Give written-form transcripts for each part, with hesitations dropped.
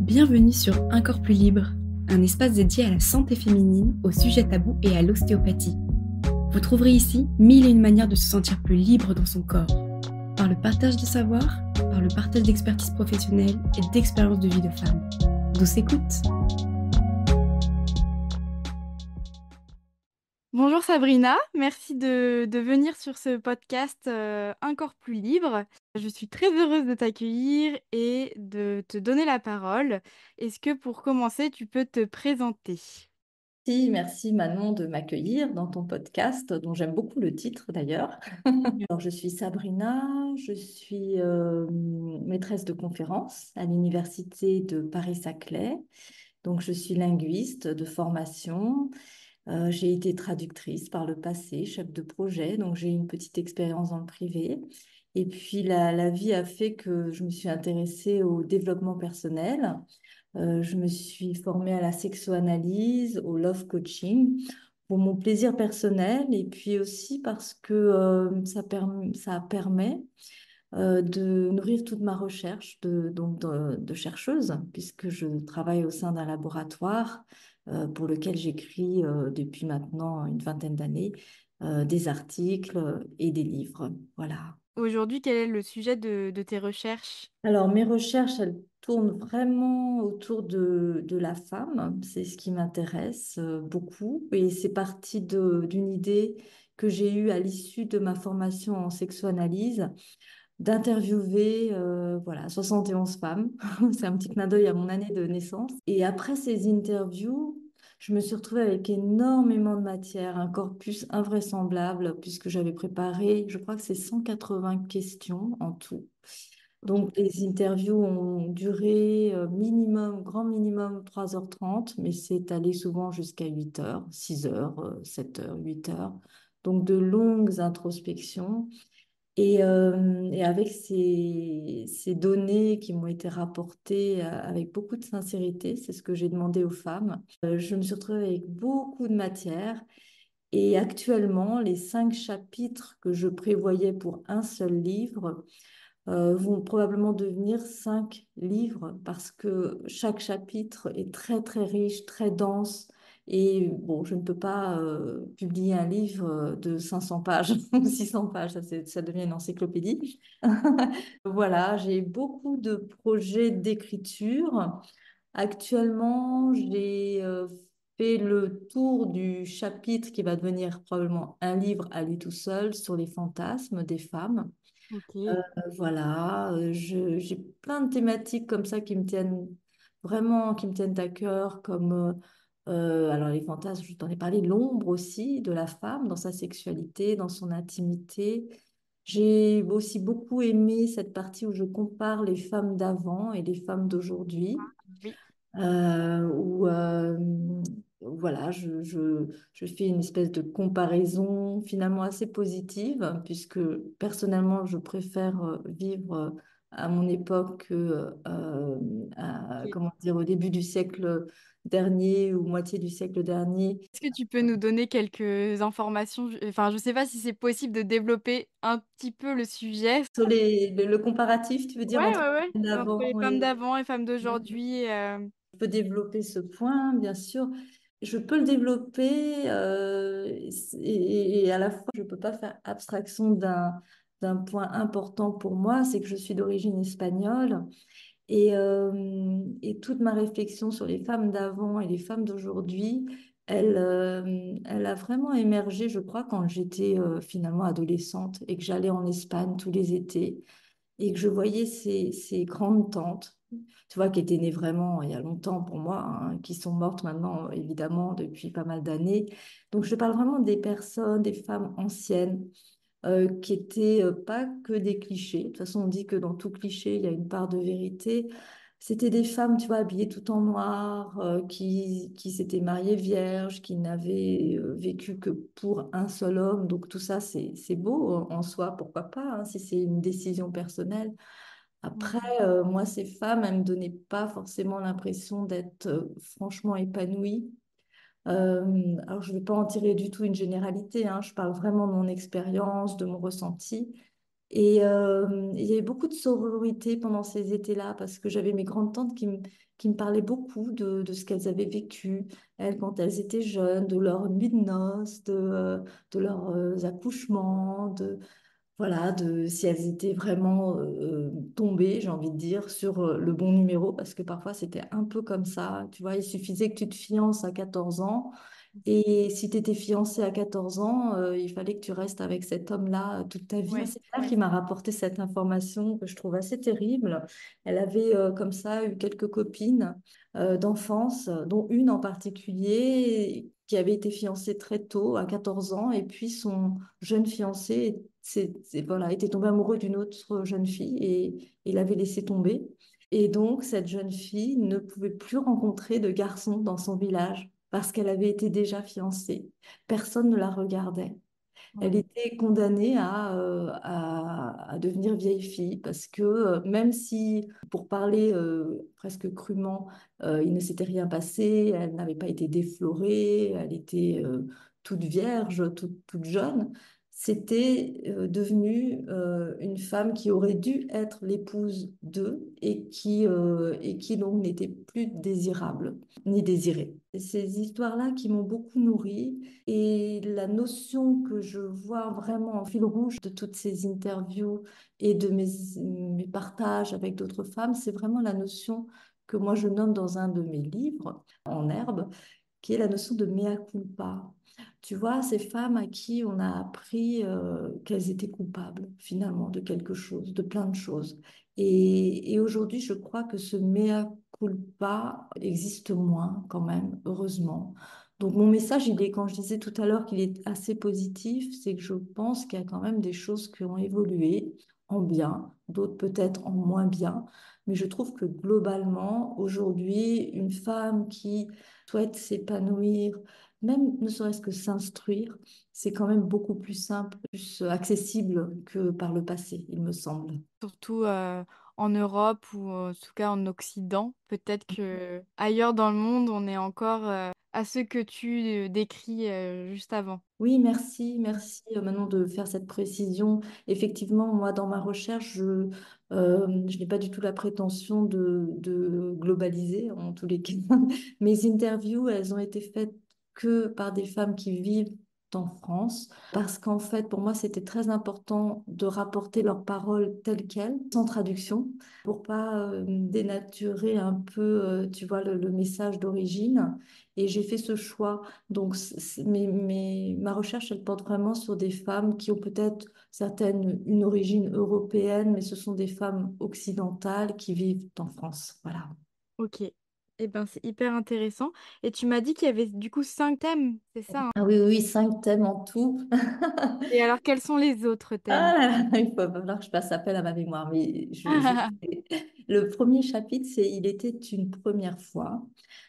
Bienvenue sur Un corps plus libre, un espace dédié à la santé féminine, aux sujets tabous et à l'ostéopathie. Vous trouverez ici mille et une manières de se sentir plus libre dans son corps, par le partage de savoir, par le partage d'expertise professionnelle et d'expériences de vie de femme. Douce écoute. Bonjour Sabrina, merci de venir sur ce podcast Un corps plus libre. Je suis très heureuse de t'accueillir et de te donner la parole. Est-ce que pour commencer, tu peux te présenter? Merci Manon de m'accueillir dans ton podcast, dont j'aime beaucoup le titre d'ailleurs. Alors, je suis Sabrina, je suis maîtresse de conférences à l'université de Paris-Saclay. Donc, je suis linguiste de formation. J'ai été traductrice par le passé, chef de projet, donc j'ai une petite expérience dans le privé. Et puis, la vie a fait que je me suis intéressée au développement personnel. Je me suis formée à la sexoanalyse, au love coaching pour mon plaisir personnel et puis aussi parce que ça permet de nourrir toute ma recherche de chercheuse, puisque je travaille au sein d'un laboratoire pour lequel j'écris depuis maintenant une vingtaine d'années des articles et des livres. Voilà. Aujourd'hui, quel est le sujet de tes recherches? Alors, mes recherches, elles tournent vraiment autour de la femme. C'est ce qui m'intéresse beaucoup. Et c'est parti d'une idée que j'ai eue à l'issue de ma formation en sexoanalyse, d'interviewer voilà, 71 femmes. C'est un petit clin d'œil à mon année de naissance. Et après ces interviews, je me suis retrouvée avec énormément de matière, un corpus invraisemblable, puisque j'avais préparé, je crois que c'est 180 questions en tout. Ok. Donc, les interviews ont duré minimum, grand minimum 3h30, mais c'est allé souvent jusqu'à 8h, 6h, 7h, 8h. Donc, de longues introspections. Et avec ces données qui m'ont été rapportées avec beaucoup de sincérité, c'est ce que j'ai demandé aux femmes, je me suis retrouvée avec beaucoup de matière. Et actuellement, les 5 chapitres que je prévoyais pour un seul livre vont probablement devenir 5 livres parce que chaque chapitre est très très riche, très dense. Et bon, je ne peux pas publier un livre de 500 pages ou 600 pages, ça devient une encyclopédie. Voilà, j'ai beaucoup de projets d'écriture. Actuellement, j'ai fait le tour du chapitre qui va devenir probablement un livre à lui tout seul sur les fantasmes des femmes. Ok. Voilà, j'ai plein de thématiques comme ça qui me tiennent vraiment, qui me tiennent à cœur, comme alors les fantasmes, je t'en ai parlé, l'ombre aussi de la femme dans sa sexualité, dans son intimité. J'ai aussi beaucoup aimé cette partie où je compare les femmes d'avant et les femmes d'aujourd'hui Oui. où voilà, je fais une espèce de comparaison finalement assez positive, puisque personnellement, je préfère vivre à mon époque que Ok. comment dire, au début du siècle dernier ou moitié du siècle dernier. Est-ce que tu peux nous donner quelques informations? Enfin, je ne sais pas si c'est possible de développer un petit peu le sujet. Sur le comparatif, tu veux dire, Ouais, entre ouais, ouais. Entre les l'avant femmes et... d'avant et femmes d'aujourd'hui. Je peux développer ce point, bien sûr. Je peux le développer et à la fois, je ne peux pas faire abstraction d'un point important pour moi, c'est que je suis d'origine espagnole et toute ma réflexion sur les femmes d'avant et les femmes d'aujourd'hui, elle a vraiment émergé, je crois, quand j'étais finalement adolescente et que j'allais en Espagne tous les étés et que je voyais ces grandes tantes, tu vois, qui étaient nées vraiment il y a longtemps pour moi, hein, qui sont mortes maintenant, évidemment, depuis pas mal d'années. Donc, je parle vraiment des personnes, des femmes anciennes, qui étaient pas que des clichés. De toute façon, on dit que dans tout cliché, il y a une part de vérité. C'était des femmes, tu vois, habillées tout en noir, qui s'étaient mariées vierges, qui n'avaient vécu que pour un seul homme. Donc tout ça, c'est beau en soi, pourquoi pas, hein, si c'est une décision personnelle. Après, moi, ces femmes, elles me donnaient pas forcément l'impression d'être franchement épanouies. Alors, je ne vais pas en tirer du tout une généralité, hein, je parle vraiment de mon expérience, de mon ressenti. Et il y avait beaucoup de sororité pendant ces étés-là parce que j'avais mes grandes tantes qui me parlaient beaucoup de ce qu'elles avaient vécu, elles, quand elles étaient jeunes, de leur nuit de noces, de leurs accouchements, voilà, de si elles étaient vraiment tombées, j'ai envie de dire, sur le bon numéro, parce que parfois c'était un peu comme ça. Tu vois, il suffisait que tu te fiances à 14 ans. Et si tu étais fiancée à 14 ans, il fallait que tu restes avec cet homme-là toute ta vie. Ouais, C'est elle qui m'a rapporté cette information que je trouve assez terrible. Elle avait comme ça eu quelques copines d'enfance, dont une en particulier qui avait été fiancée très tôt, à 14 ans, et puis son jeune fiancé voilà, était tombé amoureux d'une autre jeune fille et il avait laissé tomber. Et donc, cette jeune fille ne pouvait plus rencontrer de garçon dans son village parce qu'elle avait été déjà fiancée. Personne ne la regardait. Elle ouais. était condamnée à devenir vieille fille parce que même si, pour parler presque crûment, il ne s'était rien passé, elle n'avait pas été déflorée, elle était toute vierge, toute jeune, c'était devenu une femme qui aurait dû être l'épouse d'eux et qui donc n'était plus désirable ni désirée. C'est ces histoires-là qui m'ont beaucoup nourrie. Et la notion que je vois vraiment en fil rouge de toutes ces interviews et de mes partages avec d'autres femmes, c'est vraiment la notion que moi je nomme dans un de mes livres, En herbe, qui est la notion de mea culpa. Tu vois, ces femmes à qui on a appris qu'elles étaient coupables finalement de quelque chose, de plein de choses. Et aujourd'hui, je crois que ce mea culpa existe moins quand même, heureusement. Donc mon message, il est, quand je disais tout à l'heure qu'il est assez positif, c'est que je pense qu'il y a quand même des choses qui ont évolué en bien, d'autres peut-être en moins bien. Mais je trouve que globalement, aujourd'hui, une femme qui souhaite s'épanouir, même ne serait-ce que s'instruire, c'est quand même beaucoup plus simple, plus accessible que par le passé, il me semble. Surtout en Europe ou en tout cas en Occident. Peut-être que ailleurs dans le monde, on est encore à ce que tu décris juste avant. Oui, merci Manon de faire cette précision. Effectivement, moi, dans ma recherche, je n'ai pas du tout la prétention de globaliser, en tous les cas. Mes interviews, elles ont été faites que par des femmes qui vivent en France, parce qu'en fait, pour moi, c'était très important de rapporter leurs paroles telles quelles, sans traduction, pour pas dénaturer un peu, tu vois, le message d'origine. Et j'ai fait ce choix. Donc, ma recherche, elle porte vraiment sur des femmes qui ont peut-être certaines une origine européenne, mais ce sont des femmes occidentales qui vivent en France. Voilà. Ok. Eh ben, c'est hyper intéressant. Et tu m'as dit qu'il y avait du coup 5 thèmes, c'est ça, hein? Ah oui, oui, oui, 5 thèmes en tout. Et alors, quels sont les autres thèmes? Ah là là, il va falloir que je fasse appel à ma mémoire. Mais le premier chapitre, c'est Il était une première fois.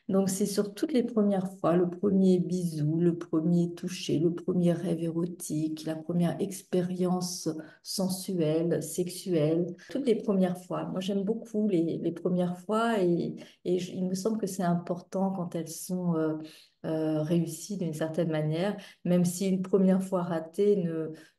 Donc, c'est sur toutes les premières fois, le premier bisou, le premier toucher, le premier rêve érotique, la première expérience sensuelle, sexuelle, toutes les premières fois. Moi, j'aime beaucoup les premières fois et il me semble que c'est important quand elles sont réussies d'une certaine manière, même si une première fois ratée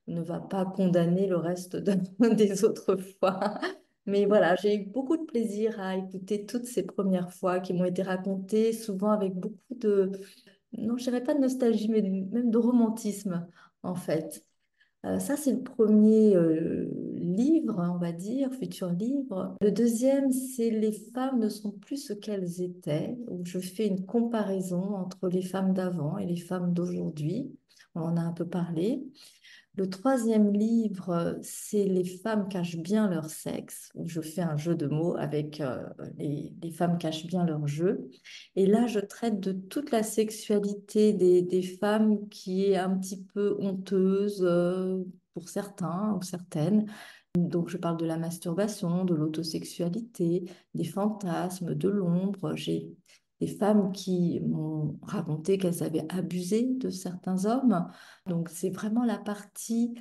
ne va pas condamner le reste des autres fois. Mais voilà, j'ai eu beaucoup de plaisir à écouter toutes ces premières fois qui m'ont été racontées, souvent avec beaucoup non, je dirais pas de nostalgie, mais même de romantisme, en fait. Ça, c'est le premier livre, on va dire, futur livre. Le deuxième, c'est Les femmes ne sont plus ce qu'elles étaient, où je fais une comparaison entre les femmes d'avant et les femmes d'aujourd'hui. On en a un peu parlé. Le troisième livre, c'est Les femmes cachent bien leur sexe, où je fais un jeu de mots avec les femmes cachent bien leur jeu. Et là, je traite de toute la sexualité des femmes qui est un petit peu honteuse pour certains ou certaines. Donc, je parle de la masturbation, de l'autosexualité, des fantasmes, de l'ombre. J'ai des femmes qui m'ont raconté qu'elles avaient abusé de certains hommes. Donc, c'est vraiment la partie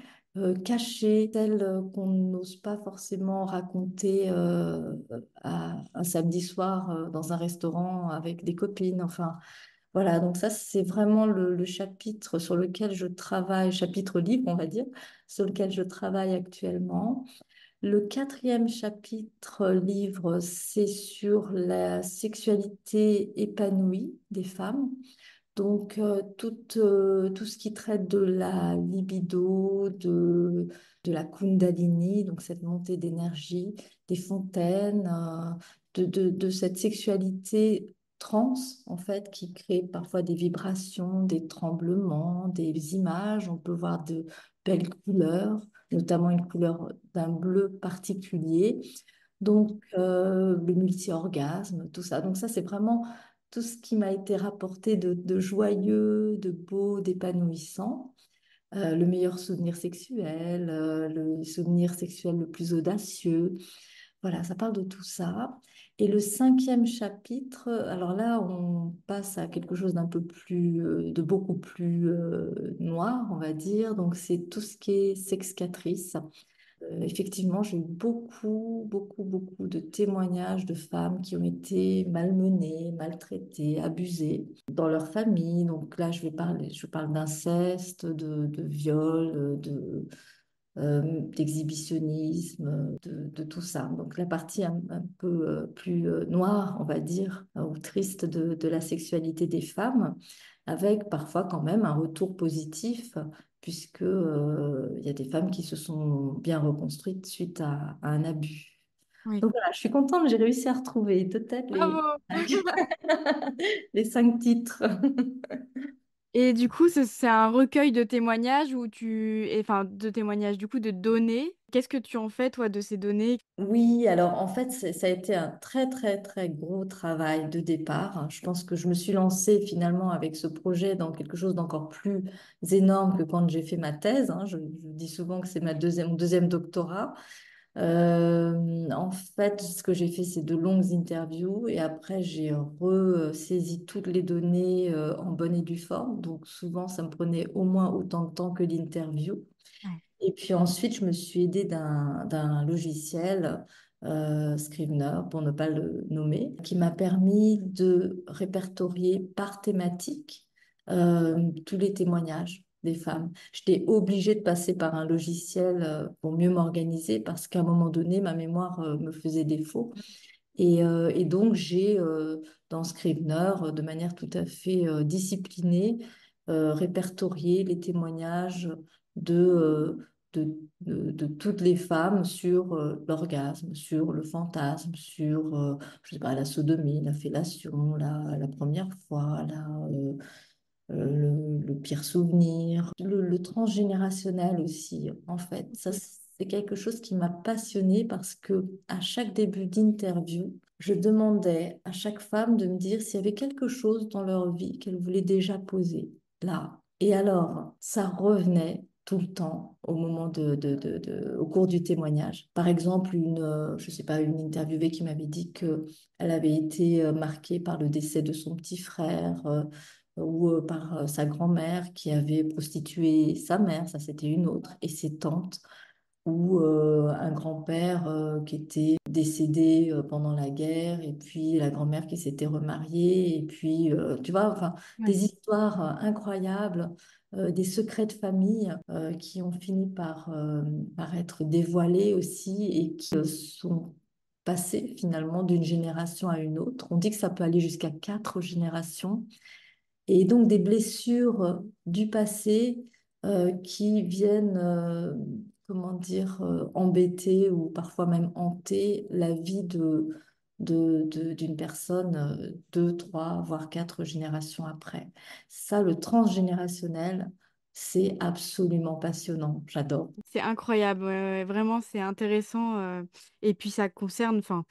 cachée, celle qu'on n'ose pas forcément raconter un samedi soir dans un restaurant avec des copines. Enfin, Voilà, donc ça, c'est vraiment le chapitre sur lequel je travaille, chapitre livre, on va dire, sur lequel je travaille actuellement. Le quatrième chapitre livre, c'est sur la sexualité épanouie des femmes. Donc, tout ce qui traite de la libido, de la Kundalini, donc cette montée d'énergie, des fontaines, de cette sexualité trans, en fait, qui crée parfois des vibrations, des tremblements, des images. On peut voir de belles couleurs, notamment une couleur d'un bleu particulier. Donc, le multi-orgasme, tout ça. Donc, ça, c'est vraiment tout ce qui m'a été rapporté de joyeux, de beau, d'épanouissant. Le meilleur souvenir sexuel, le souvenir sexuel le plus audacieux. Voilà, ça parle de tout ça. Et le cinquième chapitre, alors là, on passe à quelque chose d'un peu plus, de beaucoup plus noir, on va dire. Donc, c'est tout ce qui est sexcatrice. Effectivement, j'ai eu beaucoup de témoignages de femmes qui ont été malmenées, maltraitées, abusées dans leur famille. Donc là, je parle d'inceste, de viol, d'exhibitionnisme, de tout ça. Donc la partie un peu plus noire, on va dire, ou triste de la sexualité des femmes, avec parfois quand même un retour positif, puisque il y a des femmes qui se sont bien reconstruites suite à un abus. Oui. Donc voilà, je suis contente, j'ai réussi à retrouver peut-être Bravo! les 5 titres. Et du coup, c'est un recueil de témoignages enfin, de témoignages, du coup, de données. Qu'est-ce que tu en fais, toi, de ces données? Oui, alors en fait, ça a été un très gros travail de départ. Je pense que je me suis lancée finalement avec ce projet dans quelque chose d'encore plus énorme que quand j'ai fait ma thèse, hein. Je dis souvent que c'est mon deuxième doctorat. En fait, ce que j'ai fait, c'est de longues interviews et après, j'ai ressaisi toutes les données en bonne et due forme. Donc souvent, ça me prenait au moins autant de temps que l'interview. Ouais. Et puis ensuite, je me suis aidée d'un logiciel, Scrivener, pour ne pas le nommer, qui m'a permis de répertorier par thématique tous les témoignages des femmes. J'étais obligée de passer par un logiciel pour mieux m'organiser parce qu'à un moment donné, ma mémoire me faisait défaut. Et donc, j'ai dans Scrivener, de manière tout à fait disciplinée, répertorié les témoignages de, euh, de toutes les femmes sur l'orgasme, sur le fantasme, sur je sais pas, la sodomie, la fellation, la première fois, le pire souvenir, le transgénérationnel aussi, en fait. Ça, c'est quelque chose qui m'a passionnée parce que à chaque début d'interview, je demandais à chaque femme de me dire s'il y avait quelque chose dans leur vie qu'elle voulait déjà poser là. Et alors, ça revenait tout le temps au moment au cours du témoignage. Par exemple, je sais pas, une interviewée qui m'avait dit que elle avait été marquée par le décès de son petit frère, ou par sa grand-mère qui avait prostitué sa mère, ça c'était une autre, et ses tantes, ou un grand-père qui était décédé pendant la guerre, et puis la grand-mère qui s'était remariée, et puis tu vois, enfin, Ouais. des histoires incroyables, des secrets de famille qui ont fini par être dévoilés aussi et qui sont passés finalement d'une génération à une autre. On dit que ça peut aller jusqu'à 4 générations. Et donc des blessures du passé qui viennent, comment dire, embêter ou parfois même hanter la vie d'une personne 2, 3, voire 4 générations après. Ça, le transgénérationnel, c'est absolument passionnant. J'adore. C'est incroyable, ouais, ouais, vraiment, c'est intéressant. Et puis ça concerne, enfin,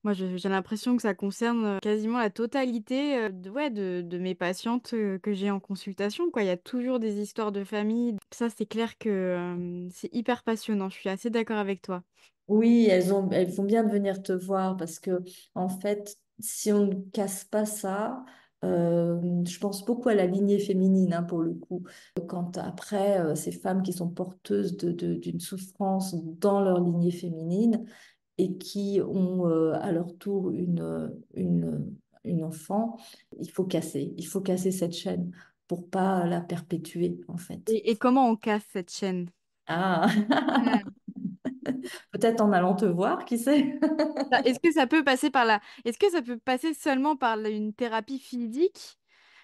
moi j'ai l'impression que ça concerne quasiment la totalité ouais, de mes patientes que j'ai en consultation, quoi. Il y a toujours des histoires de famille. Ça, c'est clair que c'est hyper passionnant. Je suis assez d'accord avec toi. Oui, elles font bien de venir te voir parce que, en fait, si on ne casse pas ça, je pense beaucoup à la lignée féminine, hein, pour le coup. Quand après, ces femmes qui sont porteuses d'une souffrance dans leur lignée féminine et qui ont à leur tour une enfant, il faut casser cette chaîne pour pas la perpétuer, en fait. Et comment on casse cette chaîne? Ah, Mm. peut-être en allant te voir, qui sait? Est-ce que ça peut passer par la... Est-ce que ça peut passer seulement par une thérapie physique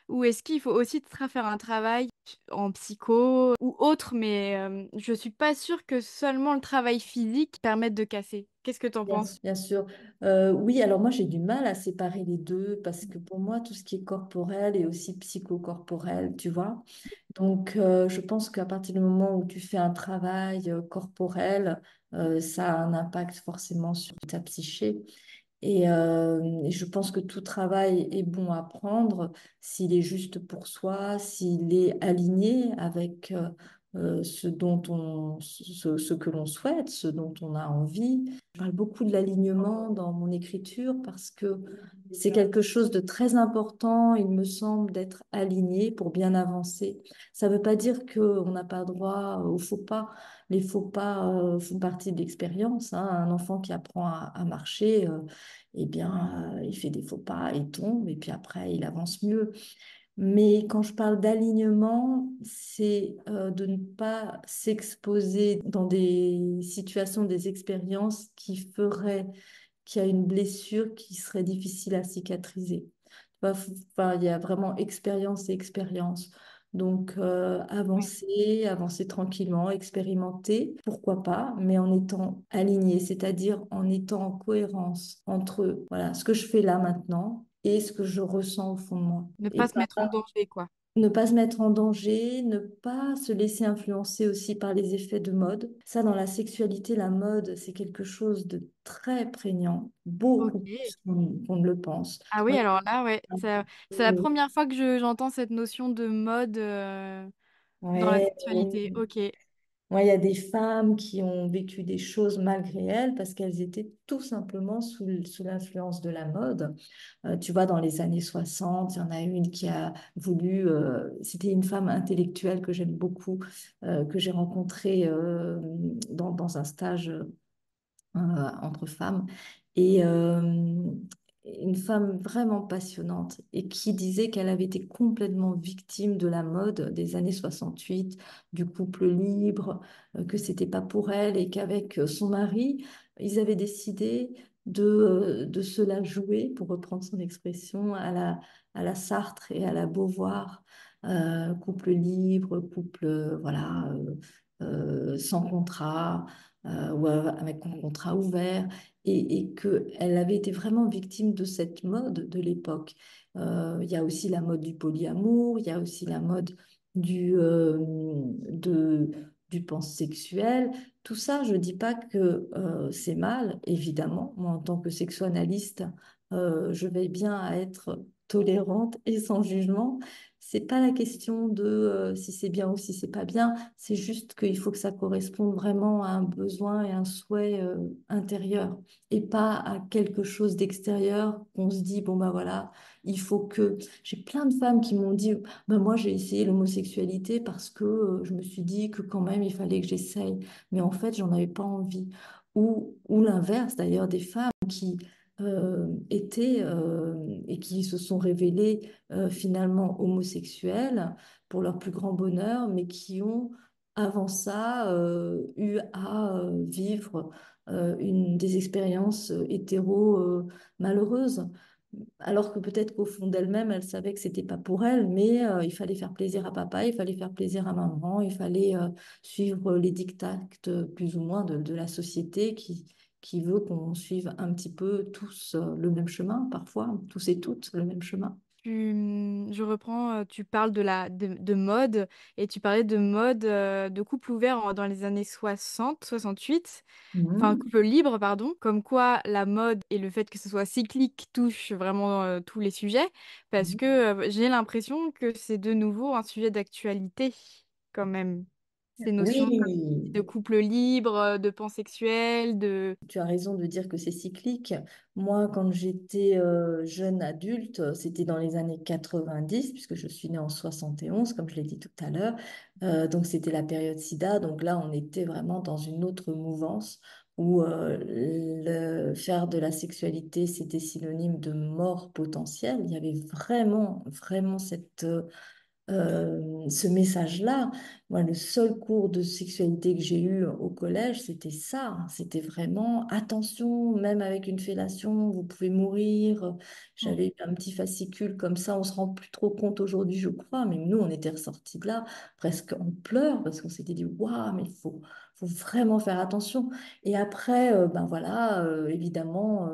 ou est-ce qu'il faut aussi faire un travail en psycho ou autre, mais je suis pas sûre que seulement le travail physique permette de casser. Qu'est-ce que t'en penses? Bien sûr. Oui, alors moi j'ai du mal à séparer les deux parce que pour moi tout ce qui est corporel est aussi psychocorporel, tu vois. Donc je pense qu'à partir du moment où tu fais un travail corporel, ça a un impact forcément sur ta psyché. Et je pense que tout travail est bon à prendre s'il est juste pour soi, s'il est aligné avec ce dont ce que l'on souhaite, ce dont on a envie. Je parle beaucoup de l'alignement dans mon écriture parce que c'est quelque chose de très important, il me semble, d'être aligné pour bien avancer. Ça ne veut pas dire qu'on n'a pas droit aux faux pas. Les faux pas font partie de l'expérience, hein. Un enfant qui apprend à marcher, eh bien, il fait des faux pas, il tombe, et puis après, il avance mieux. Mais quand je parle d'alignement, c'est de ne pas s'exposer dans des situations, des expériences qui feraient qu'il y a une blessure qui serait difficile à cicatriser. Tu vois, enfin, il y a vraiment expérience et expérience. Donc, Oui. avancer tranquillement, expérimenter, pourquoi pas, mais en étant aligné, c'est-à-dire en étant en cohérence entre voilà, ce que je fais là maintenant et ce que je ressens au fond de moi. Ne Et pas se mettre en danger, quoi. ne pas se mettre en danger, ne pas se laisser influencer aussi par les effets de mode. Ça, dans la sexualité, la mode, c'est quelque chose de très prégnant, beaucoup Ok. plus qu'on ne le pense. Ah oui, Moi, alors là, ouais, c'est la première fois que j'entends cette notion de mode dans la ouais, sexualité. Ok. moi, il y a des femmes qui ont vécu des choses malgré elles parce qu'elles étaient tout simplement sous l'influence de la mode. Tu vois, dans les années 60, il y en a une qui a voulu, c'était une femme intellectuelle que j'aime beaucoup, que j'ai rencontrée dans un stage entre femmes, et une femme vraiment passionnante et qui disait qu'elle avait été complètement victime de la mode des années 68, du couple libre, que c'était pas pour elle et qu'avec son mari, ils avaient décidé de se la jouer, pour reprendre son expression, à la Sartre et à la Beauvoir, couple libre, couple voilà, sans contrat, ou avec un contrat ouvert, et qu'elle avait été vraiment victime de cette mode de l'époque. Il y a aussi la mode du polyamour, il y a aussi la mode du, euh, de, du pansexuel. Tout ça, je ne dis pas que c'est mal, évidemment. Moi, en tant que sexuanalyste, je vais bien à être tolérante et sans jugement. C'est pas la question de si c'est bien ou si c'est pas bien, c'est juste qu'il faut que ça corresponde vraiment à un besoin et un souhait intérieur et pas à quelque chose d'extérieur qu'on se dit, bon ben voilà, il faut que... J'ai plein de femmes qui m'ont dit, ben moi j'ai essayé l'homosexualité parce que je me suis dit que quand même il fallait que j'essaye, mais en fait j'en avais pas envie. Ou l'inverse d'ailleurs, des femmes qui étaient et qui se sont révélées finalement homosexuelles pour leur plus grand bonheur, mais qui ont avant ça eu à vivre des expériences hétéro malheureuses. Alors que peut-être qu'au fond d'elle-même, elle savait que c'était pas pour elle, mais il fallait faire plaisir à papa, il fallait faire plaisir à maman, il fallait suivre les dictats plus ou moins de la société qui veut qu'on suive un petit peu tous le même chemin, parfois, tous et toutes le même chemin. Je reprends, tu parles de mode et tu parlais de mode de couple ouvert dans les années 60, 68, enfin Mhm. couple libre, pardon, comme quoi la mode et le fait que ce soit cyclique touchent vraiment tous les sujets, parce que j'ai l'impression que c'est de nouveau un sujet d'actualité quand même. Ces notions de Oui, couple libre, de pansexuel, de... tu as raison de dire que c'est cyclique. Moi, quand j'étais jeune adulte, c'était dans les années 90, puisque je suis née en 71, comme je l'ai dit tout à l'heure. Donc, c'était la période SIDA. Donc là, on était vraiment dans une autre mouvance. où faire de la sexualité, c'était synonyme de mort potentielle. Il y avait vraiment, vraiment ce message-là. Moi, le seul cours de sexualité que j'ai eu au collège, c'était ça. C'était vraiment attention, même avec une fellation, vous pouvez mourir. Mm. J'avais eu un petit fascicule comme ça. On se rend plus trop compte aujourd'hui, je crois, mais nous, on était ressortis de là presque en pleurs parce qu'on s'était dit, waouh, mais faut vraiment faire attention. Et après, ben voilà, évidemment,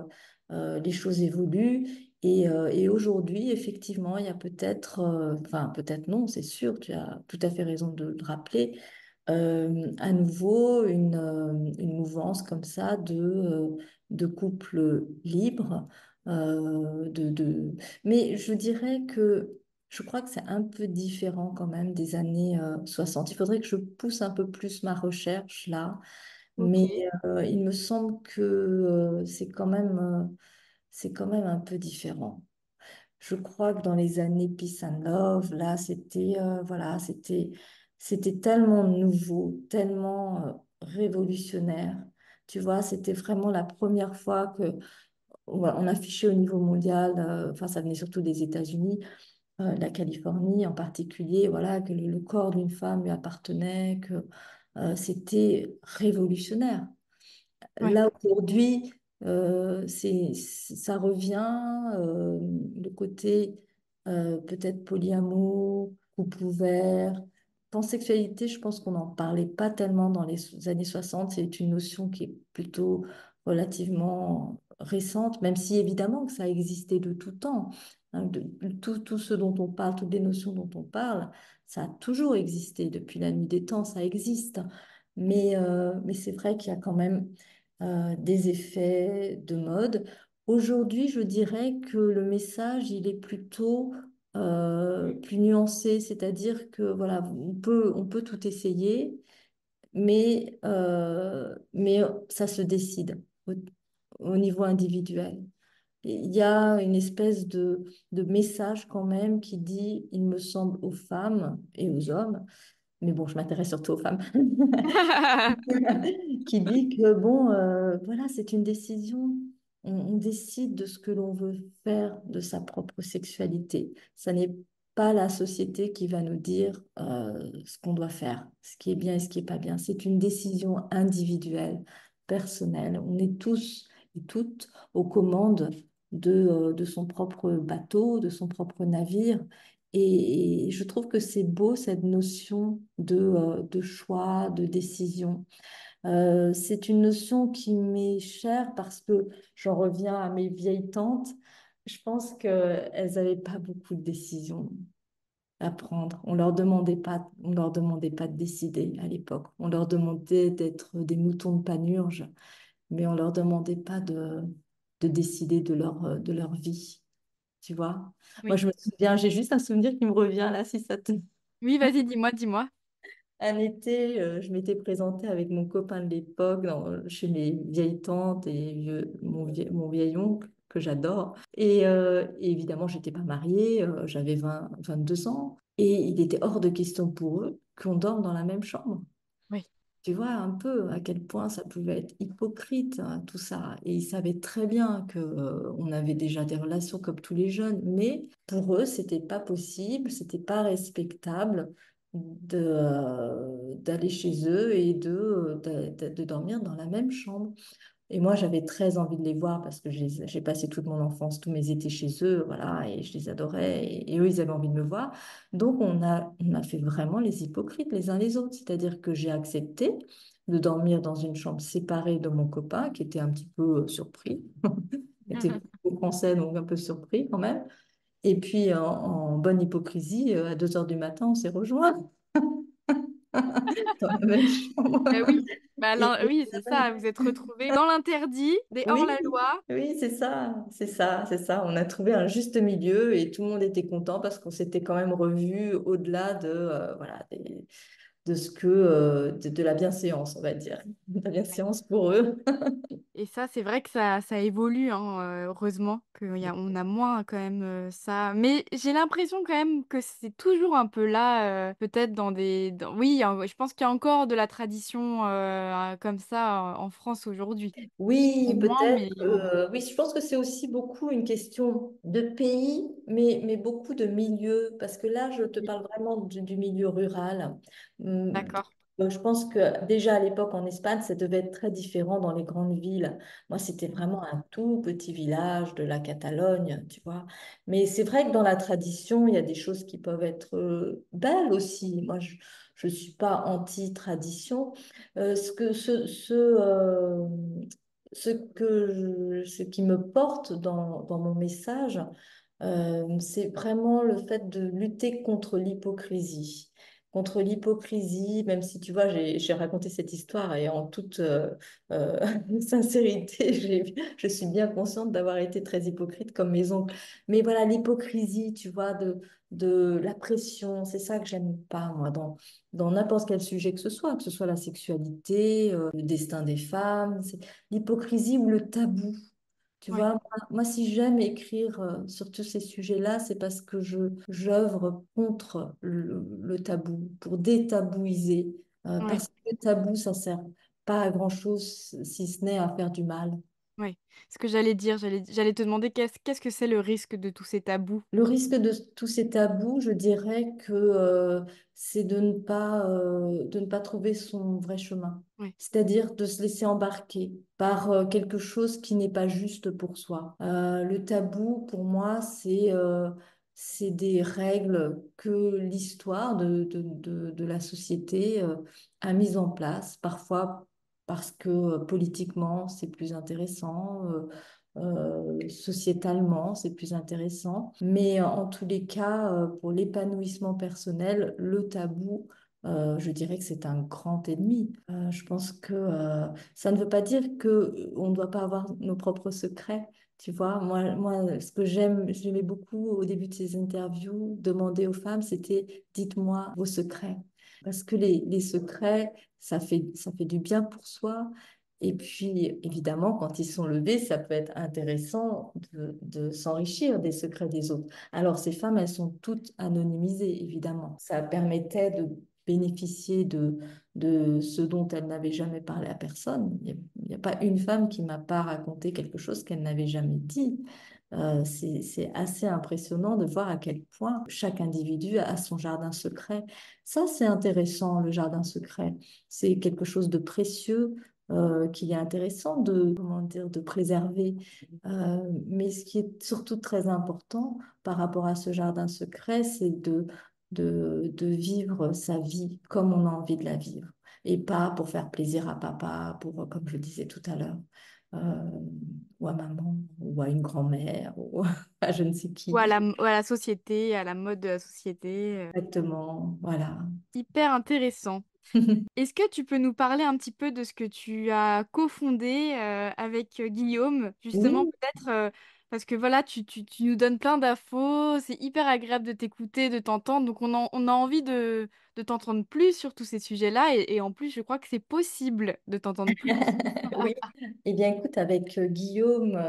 les choses évoluent. Et aujourd'hui, effectivement, il y a peut-être, enfin peut-être non, c'est sûr, tu as tout à fait raison de le rappeler, à nouveau une mouvance comme ça de couples libres. euh, de, de... Mais je dirais que je crois que c'est un peu différent quand même des années 60. Il faudrait que je pousse un peu plus ma recherche là, mais Ok, il me semble que c'est quand même un peu différent. Je crois que dans les années Peace and Love, là, voilà, c'était tellement nouveau, tellement révolutionnaire. Tu vois, c'était vraiment la première fois que voilà, on affichait au niveau mondial, enfin, ça venait surtout des États-Unis, la Californie en particulier, voilà, que le corps d'une femme lui appartenait, que c'était révolutionnaire. ouais. Là, aujourd'hui, ça revient, le côté peut-être polyamour, couple ouvert. Pansexualité, je pense qu'on n'en parlait pas tellement dans les années 60. C'est une notion qui est plutôt relativement récente, même si évidemment que ça a existé de tout temps. Hein, tout ce dont on parle, toutes les notions dont on parle, ça a toujours existé depuis la nuit des temps, ça existe. Mais c'est vrai qu'il y a quand même des effets de mode. Aujourd'hui, je dirais que le message, il est plutôt plus nuancé, c'est-à-dire que voilà, on peut tout essayer, mais ça se décide au niveau individuel. Il y a une espèce de message quand même qui dit, il me semble, aux femmes et aux hommes, mais bon, je m'intéresse surtout aux femmes, qui dit que bon, voilà, c'est une décision. On décide de ce que l'on veut faire de sa propre sexualité. Ça n'est pas la société qui va nous dire ce qu'on doit faire, ce qui est bien et ce qui est pas bien. C'est une décision individuelle, personnelle. On est tous et toutes aux commandes de son propre bateau, de son propre navire. Et je trouve que c'est beau cette notion de choix, de décision. C'est une notion qui m'est chère parce que j'en reviens à mes vieilles tantes. Je pense qu'elles n'avaient pas beaucoup de décisions à prendre. On leur demandait pas de décider à l'époque. On leur demandait d'être des moutons de Panurge, mais on leur demandait pas de décider de leur vie. Tu vois? Moi, Oui. je me souviens, j'ai juste un souvenir qui me revient là, si ça te... Oui, vas-y, dis-moi, dis-moi. Un été, je m'étais présentée avec mon copain de l'époque chez mes vieilles tantes et mon vieil oncle que j'adore. Et évidemment, j'étais pas mariée, j'avais 22 ans. Et il était hors de question pour eux qu'on dorme dans la même chambre. Oui. Tu vois un peu à quel point ça pouvait être hypocrite, hein, tout ça. Et ils savaient très bien que, on avait déjà des relations comme tous les jeunes, mais pour eux, c'était pas possible, c'était pas respectable d'aller chez eux et de dormir dans la même chambre. Et moi, j'avais très envie de les voir parce que j'ai passé toute mon enfance, tous mes étés chez eux, voilà, et je les adorais, et eux, ils avaient envie de me voir. Donc, on a fait vraiment les hypocrites les uns les autres, c'est-à-dire que j'ai accepté de dormir dans une chambre séparée de mon copain, qui était un petit peu surpris, il était plutôt français, donc un peu surpris quand même. Et puis, en bonne hypocrisie, à 2 heures du matin, on s'est rejoints dans la même chambre. Ben oui, Et- oui, c'est ça. Vous êtes retrouvés dans l'interdit, des Oui, hors-la-loi. oui, c'est ça, c'est ça, c'est ça. On a trouvé un juste milieu et tout le monde était content parce qu'on s'était quand même revus au-delà de, voilà, de ce que de la bienséance, on va dire, de la bienséance pour eux. Et ça, c'est vrai que ça évolue, hein, heureusement, on a moins quand même ça. Mais j'ai l'impression quand même que c'est toujours un peu là, peut-être Oui, je pense qu'il y a encore de la tradition comme ça en France aujourd'hui. Oui, Moins, peut-être. mais Oui, je pense que c'est aussi beaucoup une question de pays, mais beaucoup de milieux, parce que là, je te parle vraiment du milieu rural. Hum, d'accord. je pense que déjà à l'époque en Espagne, ça devait être très différent dans les grandes villes. Moi, c'était vraiment un tout petit village de la Catalogne, tu vois. Mais c'est vrai que dans la tradition, il y a des choses qui peuvent être belles aussi. Moi, je ne suis pas anti-tradition. Ce que ce qui me porte dans mon message, c'est vraiment le fait de lutter contre l'hypocrisie. Contre l'hypocrisie, même si tu vois, j'ai raconté cette histoire et en toute euh, sincérité, je suis bien consciente d'avoir été très hypocrite comme mes oncles. Mais voilà, l'hypocrisie, tu vois, de la pression, c'est ça que j'aime pas, moi, dans n'importe quel sujet que ce soit la sexualité, le destin des femmes, c'est l'hypocrisie ou le tabou. Tu Ouais, vois, moi, si j'aime écrire sur tous ces sujets-là, c'est parce que j'œuvre contre le tabou, pour détabouiser. ouais, Parce que le tabou, ça sert pas à grand-chose si ce n'est à faire du mal. ouais. Ce que j'allais dire, j'allais te demander qu'est-ce que c'est le risque de tous ces tabous? Le risque de tous ces tabous, je dirais que c'est de ne pas trouver son vrai chemin. Ouais, C'est-à-dire de se laisser embarquer par quelque chose qui n'est pas juste pour soi. Le tabou, pour moi, c'est des règles que l'histoire de la société a mises en place, parfois parce que politiquement, c'est plus intéressant. Sociétalement, c'est plus intéressant. Mais en tous les cas, pour l'épanouissement personnel, le tabou, je dirais que c'est un grand ennemi. Je pense que ça ne veut pas dire que on ne doit pas avoir nos propres secrets. Tu vois, ce que j'aimais beaucoup au début de ces interviews, demander aux femmes, c'était dites-moi vos secrets. Parce que les secrets, ça fait du bien pour soi. Et puis, évidemment, quand ils sont levés, ça peut être intéressant de s'enrichir des secrets des autres. Alors, ces femmes, elles sont toutes anonymisées, évidemment. Ça permettait de bénéficier de ce dont elles n'avaient jamais parlé à personne. Il n'y a pas une femme qui m'a pas raconté quelque chose qu'elle n'avait jamais dit. C'est assez impressionnant de voir à quel point chaque individu a son jardin secret. Ça, c'est intéressant, le jardin secret. C'est quelque chose de précieux qu'il est intéressant comment dire, de préserver. Mais ce qui est surtout très important par rapport à ce jardin secret, c'est de vivre sa vie comme on a envie de la vivre. Et pas pour faire plaisir à papa, pour, comme je disais tout à l'heure, euh, ou à maman, ou à une grand-mère, ou à je ne sais ou à qui. ou à la société, à la mode de la société. Exactement, voilà. Hyper intéressant. Est-ce que tu peux nous parler un petit peu de ce que tu as cofondé avec Guillaume, justement Oui. peut-être parce que voilà, tu nous donnes plein d'infos, c'est hyper agréable de t'écouter, de t'entendre, donc on a envie de t'entendre plus sur tous ces sujets-là, et en plus je crois que c'est possible de t'entendre plus. Oui. Eh bien, écoute, avec Guillaume,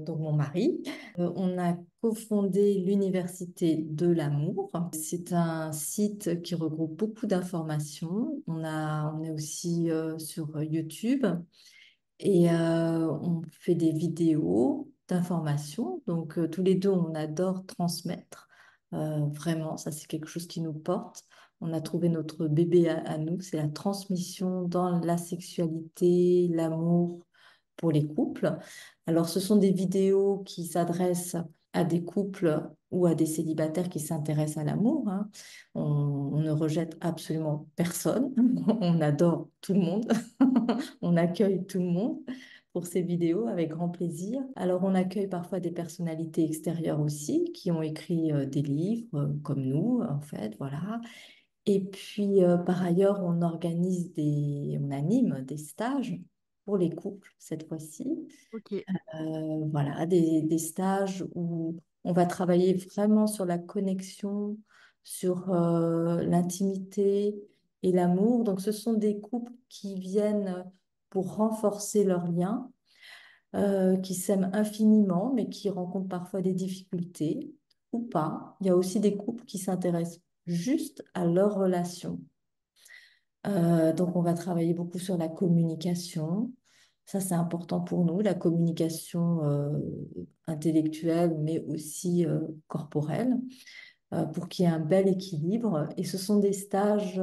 donc mon mari, on a cofondé l'Université de l'amour. C'est un site qui regroupe beaucoup d'informations. On est aussi sur YouTube et on fait des vidéos d'informations. Donc, tous les deux, on adore transmettre. Vraiment, ça, c'est quelque chose qui nous porte. On a trouvé notre bébé à nous, c'est la transmission dans la sexualité, l'amour pour les couples. Alors, ce sont des vidéos qui s'adressent à des couples ou à des célibataires qui s'intéressent à l'amour, hein. On ne rejette absolument personne. On adore tout le monde. On accueille tout le monde pour ces vidéos avec grand plaisir. Alors, on accueille parfois des personnalités extérieures aussi qui ont écrit des livres comme nous, en fait, voilà. Et puis, par ailleurs, on anime des stages pour les couples cette fois-ci. Ok, Voilà, des stages où on va travailler vraiment sur la connexion, sur l'intimité et l'amour. Donc, ce sont des couples qui viennent pour renforcer leur lien, qui s'aiment infiniment, mais qui rencontrent parfois des difficultés ou pas. Il y a aussi des couples qui s'intéressent juste à leur relation. Donc, on va travailler beaucoup sur la communication. Ça, c'est important pour nous, la communication intellectuelle, mais aussi corporelle, pour qu'il y ait un bel équilibre. Et ce sont des stages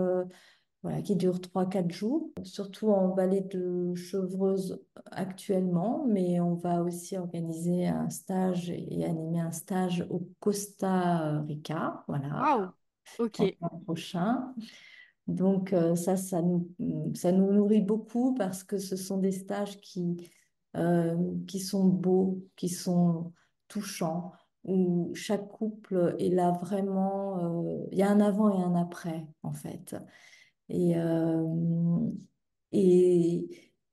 voilà, qui durent 3 4 jours, surtout en vallée de Chevreuse actuellement, mais on va aussi organiser un stage et animer un stage au Costa Rica, voilà, Waouh! Ok. l'an prochain. Donc ça nous nourrit beaucoup parce que ce sont des stages qui sont beaux, qui sont touchants, où chaque couple est là vraiment, il y a un avant et un après en fait. Et, euh, et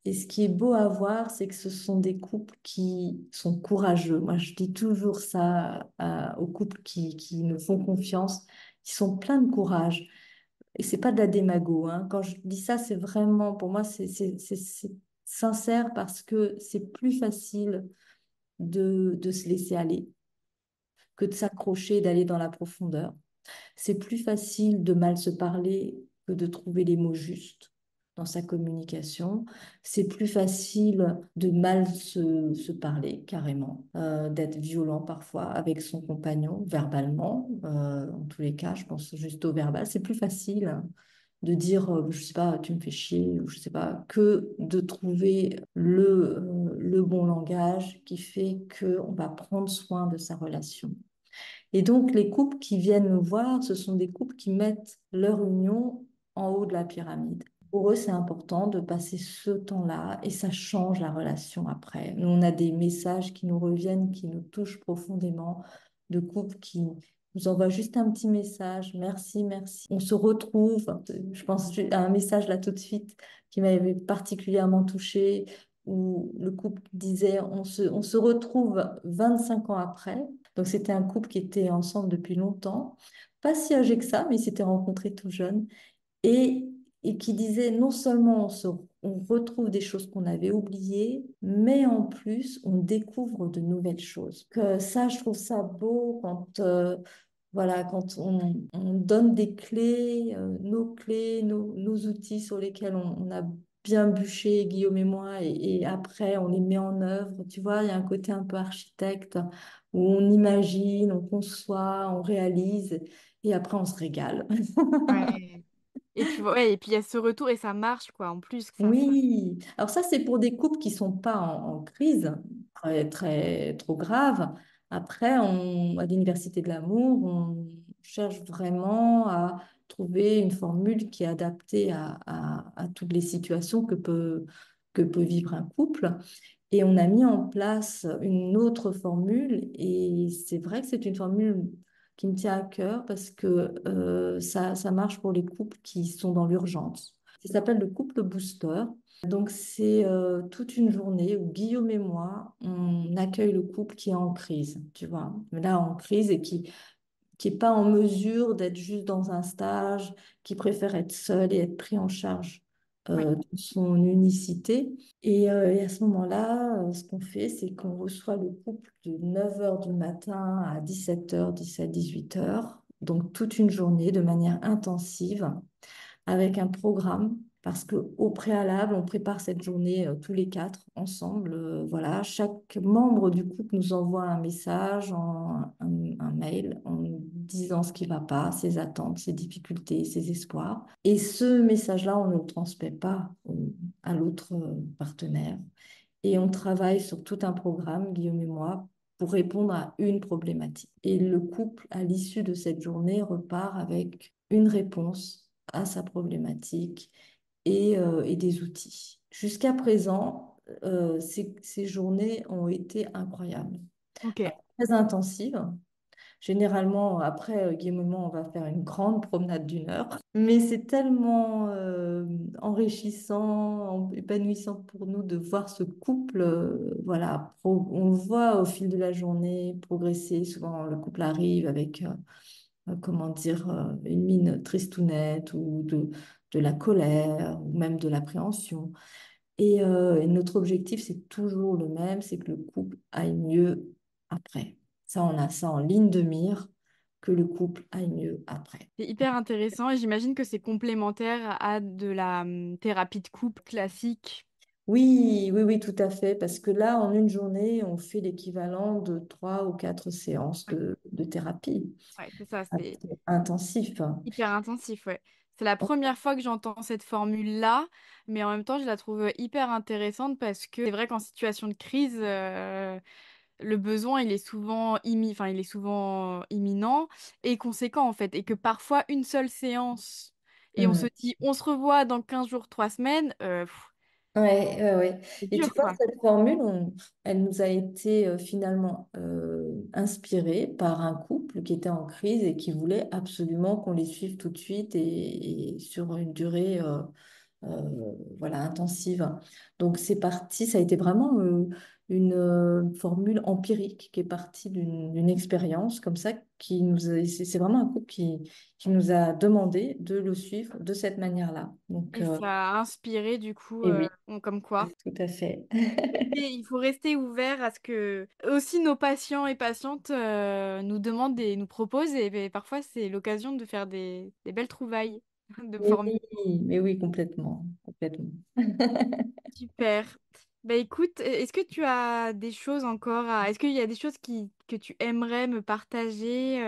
ce qui est beau à voir, c'est que ce sont des couples qui sont courageux. Moi, je dis toujours ça aux couples qui nous font confiance, qui sont pleins de courage. Et c'est pas de la démago, hein. Quand je dis ça, c'est vraiment, pour moi, c'est sincère parce que c'est plus facile de se laisser aller que de s'accrocher et d'aller dans la profondeur. C'est plus facile de mal se parler que de trouver les mots justes dans sa communication. C'est plus facile de mal se parler carrément, d'être violent parfois avec son compagnon, verbalement. En tous les cas, je pense juste au verbal. C'est plus facile de dire, je sais pas, tu me fais chier, ou je sais pas, que de trouver le bon langage qui fait qu'on va prendre soin de sa relation. Et donc, les couples qui viennent nous voir, ce sont des couples qui mettent leur union en haut de la pyramide. Pour eux, c'est important de passer ce temps-là et ça change la relation après. Nous, on a des messages qui nous reviennent, qui nous touchent profondément, de couples qui nous envoient juste un petit message, merci, merci. On se retrouve, je pense à un message là tout de suite qui m'avait particulièrement touchée, où le couple disait, on se retrouve 25 ans après. Donc, c'était un couple qui était ensemble depuis longtemps, pas si âgé que ça, mais ils s'étaient rencontrés tout jeunes, et, et qui disait non seulement on retrouve des choses qu'on avait oubliées, mais en plus, on découvre de nouvelles choses. Que ça, je trouve ça beau quand, voilà, quand on donne des clés, nos outils sur lesquels on a bien bûché, Guillaume et moi, et après on les met en œuvre. Tu vois, il y a un côté un peu architecte où on imagine, on conçoit, on réalise, et après on se régale. Ouais. Et puis, ouais, et puis il y a ce retour et ça marche, quoi, en plus que ça. Oui, alors ça c'est pour des couples qui sont pas en crise trop grave. Après, à l'Université de l'amour, on cherche vraiment à trouver une formule qui est adaptée à toutes les situations que peut vivre un couple. Et on a mis en place une autre formule et c'est vrai que c'est une formule qui me tient à cœur parce que ça marche pour les couples qui sont dans l'urgence. Ça s'appelle le couple booster. Donc c'est toute une journée où Guillaume et moi, on accueille le couple qui est en crise, tu vois, mais là en crise et qui est pas en mesure d'être juste dans un stage, qui préfère être seul et être pris en charge Oui. de son unicité. Et à ce moment-là, ce qu'on fait, c'est qu'on reçoit le couple de 9 heures du matin à 17 h 18 h donc toute une journée de manière intensive avec un programme, parce qu'au préalable, on prépare cette journée tous les quatre ensemble. Voilà, chaque membre du couple nous envoie un message, un mail, en disant ce qui ne va pas, ses attentes, ses difficultés, ses espoirs. Et ce message-là, on ne le transmet pas à l'autre partenaire. Et on travaille sur tout un programme, Guillaume et moi, pour répondre à une problématique. Et le couple, à l'issue de cette journée, repart avec une réponse à sa problématique et des outils. Jusqu'à présent, ces journées ont été incroyables, Ok. très intensives. Généralement, après Guillaume et moi, on va faire une grande promenade d'1 heure. Mais c'est tellement enrichissant, épanouissant pour nous de voir ce couple. Voilà, on le voit au fil de la journée progresser. Souvent, le couple arrive avec, comment dire, une mine tristounette ou de la colère ou même de l'appréhension. Et notre objectif, c'est toujours le même, c'est que le couple aille mieux après. Ça, on a ça en ligne de mire, que le couple aille mieux après. C'est hyper intéressant et j'imagine que c'est complémentaire à de la thérapie de couple classique. Oui, oui, oui, tout à fait, parce que là, en une journée, on fait l'équivalent de 3 ou 4 séances Ouais, de thérapie. ouais, c'est ça, Ah, c'est c'est intensif. hyper intensif, ouais. C'est la première fois que j'entends cette formule-là, mais en même temps, je la trouve hyper intéressante parce que c'est vrai qu'en situation de crise, le besoin, il est souvent imminent et conséquent, en fait, et que parfois, une seule séance, et on se Hmm. dit, on se revoit dans 15 jours, 3 semaines, Ouais, ouais, ouais. c'est Et tu dur, vois, quoi. cette formule, elle nous a été finalement inspirée par un couple qui était en crise et qui voulait absolument qu'on les suive tout de suite et sur une durée voilà, intensive. Donc c'est parti, ça a été vraiment une formule empirique qui est partie d'une expérience comme ça c'est vraiment un couple qui nous a demandé de le suivre de cette manière-là. Donc Et ça a inspiré, du coup, et oui, comme quoi. tout à fait. Et il faut rester ouvert à ce que aussi nos patients et patientes nous demandent et nous proposent. Et parfois, c'est l'occasion de faire des belles trouvailles de formules. Mais oui, complètement, complètement. Super. Bah écoute, est-ce que tu as des choses encore à... Est-ce qu'il y a des choses que tu aimerais me partager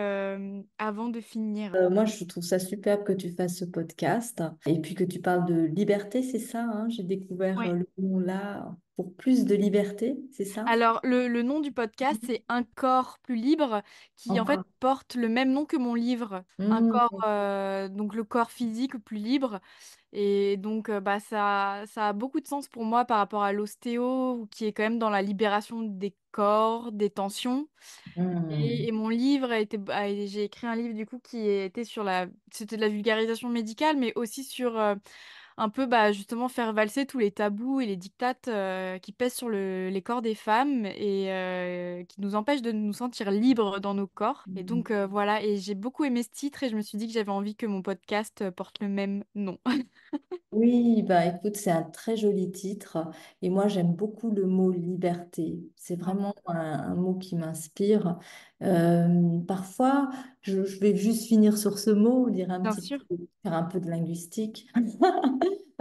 avant de finir? Moi, je trouve ça superbe que tu fasses ce podcast et puis que tu parles de liberté, c'est ça, hein. J'ai découvert Ouais. le mot là pour plus de liberté, c'est ça? Alors, le nom du podcast, c'est Un corps plus libre, qui en fait Encore. porte le même nom que mon livre. Un Hmm, corps, donc le corps physique plus libre. Et donc, bah, ça a beaucoup de sens pour moi par rapport à l'ostéo, qui est quand même dans la libération des corps, des tensions. hmm, Et mon livre j'ai écrit un livre du coup qui était c'était de la vulgarisation médicale, mais aussi sur un peu bah, justement faire valser tous les tabous et les dictates qui pèsent sur les corps des femmes et qui nous empêchent de nous sentir libres dans nos corps. Et hmm. donc voilà, et j'ai beaucoup aimé ce titre et je me suis dit que j'avais envie que mon podcast porte le même nom. Oui, bah écoute, c'est un très joli titre et moi j'aime beaucoup le mot liberté. C'est Ouais, vraiment un mot qui m'inspire. Parfois, je vais juste finir sur ce mot, dire un bien petit sûr. peu, faire un peu de linguistique.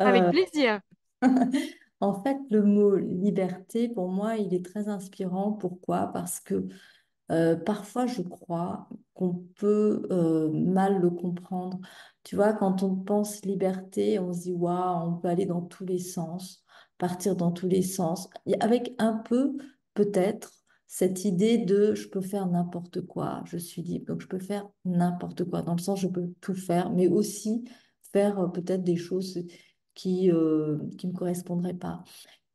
Avec Euh, plaisir. En fait, le mot liberté, pour moi, il est très inspirant. Pourquoi? Parce que parfois, je crois qu'on peut mal le comprendre. Tu vois, quand on pense liberté, on se dit, waouh, on peut aller dans tous les sens, partir dans tous les sens, et avec un peu, peut-être, cette idée de je peux faire n'importe quoi, je suis libre, donc je peux faire n'importe quoi, dans le sens je peux tout faire, mais aussi faire peut-être des choses qui me correspondraient pas.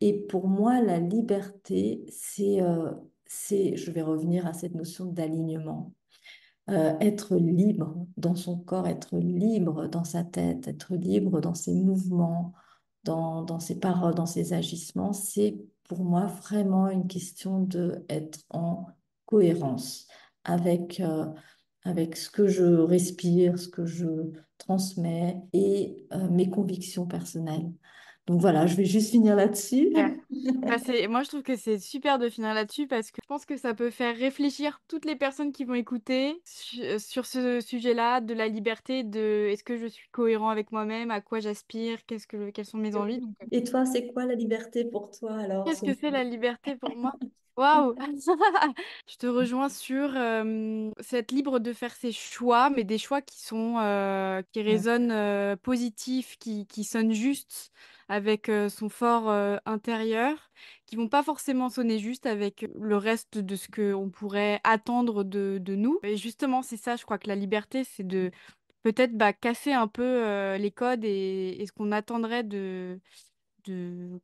Et pour moi, la liberté, je vais revenir à cette notion d'alignement. Être libre dans son corps, être libre dans sa tête, être libre dans ses mouvements, dans ses paroles, dans ses agissements, c'est pour moi vraiment une question de être en cohérence avec ce que je respire, ce que je transmets et mes convictions personnelles. Donc voilà, je vais juste finir là-dessus. Super. Bah, moi, je trouve que c'est super de finir là-dessus parce que je pense que ça peut faire réfléchir toutes les personnes qui vont écouter sur ce sujet-là de la liberté, de est-ce que je suis cohérent avec moi-même, à quoi j'aspire, quelles sont mes envies. Donc, Et toi, c'est quoi la liberté pour toi alors? qu'est-ce que c'est la liberté pour moi? Waouh! Je te rejoins sur cette libre de faire ses choix, mais des choix qui résonnent positifs, qui sonnent justes avec son fort intérieur, qui vont pas forcément sonner juste avec le reste de ce qu'on pourrait attendre de nous. Et justement, c'est ça, je crois que la liberté, c'est de peut-être bah, casser un peu les codes et ce qu'on attendrait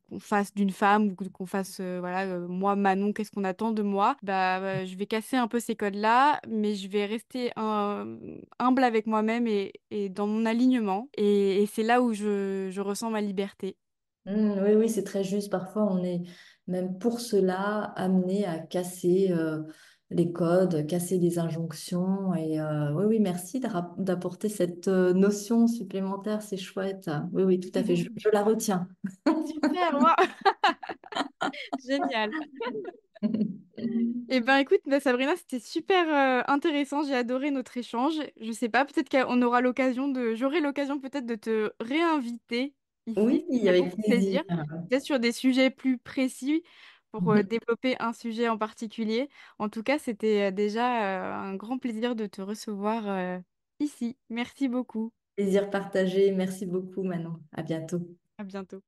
qu'on fasse d'une femme ou qu'on fasse voilà moi Manon qu'est-ce qu'on attend de moi bah je vais casser un peu ces codes-là mais je vais rester humble avec moi-même et dans mon alignement et c'est là où je ressens ma liberté. Oui, oui, c'est très juste. Parfois, on est même pour cela amené à casser les codes, casser les injonctions. Et oui, oui, merci d'apporter cette notion supplémentaire, c'est chouette. Oui, oui, tout à fait, je la retiens. Super, wow, génial. Eh ben écoute, bah, Sabrina, c'était super intéressant. J'ai adoré notre échange. Je sais pas, peut-être qu'on aura l'occasion j'aurai l'occasion peut-être de te réinviter ici. Oui, Ça ferait avec beaucoup plaisir. plaisir. Peut-être sur des sujets plus précis pour développer un sujet en particulier. En tout cas, c'était déjà un grand plaisir de te recevoir ici. Merci beaucoup. Plaisir partagé. Merci beaucoup, Manon. À bientôt. À bientôt.